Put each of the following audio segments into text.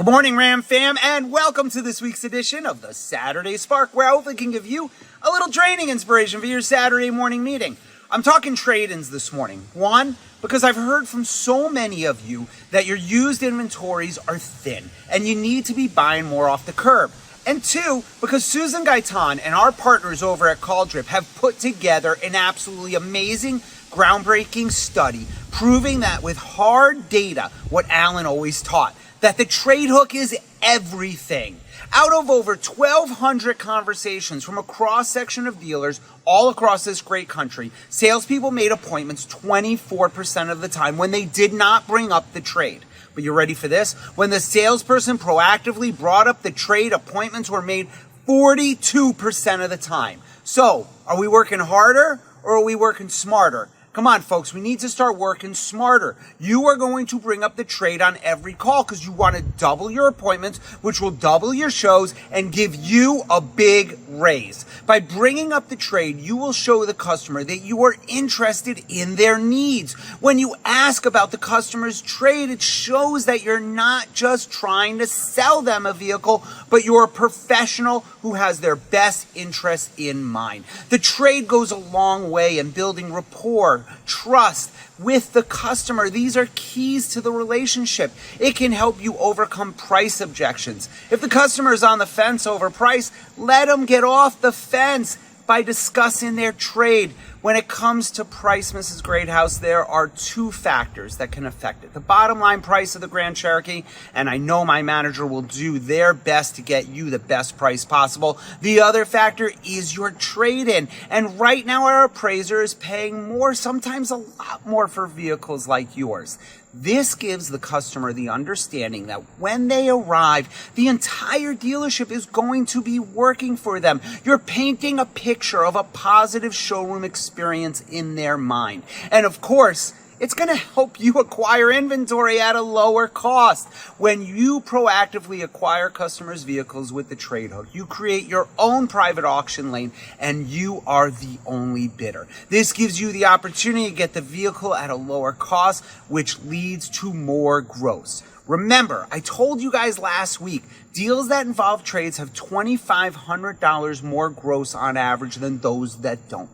Good morning, Ram fam, and welcome to this week's edition of the Saturday Spark, where I hopefully can give you a little training inspiration for your Saturday morning meeting. I'm talking trade-ins this morning. One, because I've heard from so many of you that your used inventories are thin and you need to be buying more off the curb. And two, because Susan Gaytan and our partners over at CallDrip have put together an absolutely amazing, groundbreaking study proving that with hard data, what Alan always taught, that the trade hook is everything. Out of over 1,200 conversations from a cross-section of dealers all across this great country, salespeople made appointments 24% of the time when they did not bring up the trade. But you ready for this? When the salesperson proactively brought up the trade, appointments were made 42% of the time. So, are we working harder or are we working smarter? Come on, folks, we need to start working smarter. You are going to bring up the trade on every call because you want to double your appointments, which will double your shows and give you a big raise. By bringing up the trade, you will show the customer that you are interested in their needs. When you ask about the customer's trade, it shows that you're not just trying to sell them a vehicle, but you're a professional who has their best interest in mind. The trade goes a long way in building rapport, trust with the customer. These are keys to the relationship. It can help you overcome price objections. If the customer is on the fence over price, let them get off the fence by discussing their trade. When it comes to price, Mrs. Greathouse, there are two factors that can affect it. The bottom line price of the Grand Cherokee, and I know my manager will do their best to get you the best price possible. The other factor is your trade-in. And right now our appraiser is paying more, sometimes a lot more for vehicles like yours. This gives the customer the understanding that when they arrive, the entire dealership is going to be working for them. You're painting a picture of a positive showroom experience in their mind. And of course, it's going to help you acquire inventory at a lower cost. When you proactively acquire customers' vehicles with the trade hook, you create your own private auction lane and you are the only bidder. This gives you the opportunity to get the vehicle at a lower cost, which leads to more gross. Remember, I told you guys last week, deals that involve trades have $2,500 more gross on average than those that don't.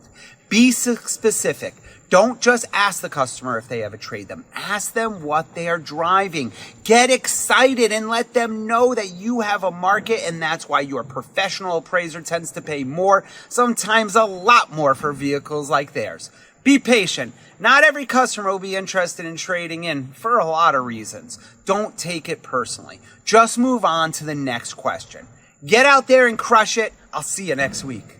Be specific. Don't just ask the customer if they have a trade them. Ask them what they are driving. Get excited and let them know that you have a market, and that's why your professional appraiser tends to pay more, sometimes a lot more for vehicles like theirs. Be patient. Not every customer will be interested in trading in for a lot of reasons. Don't take it personally. Just move on to the next question. Get out there and crush it. I'll see you next week.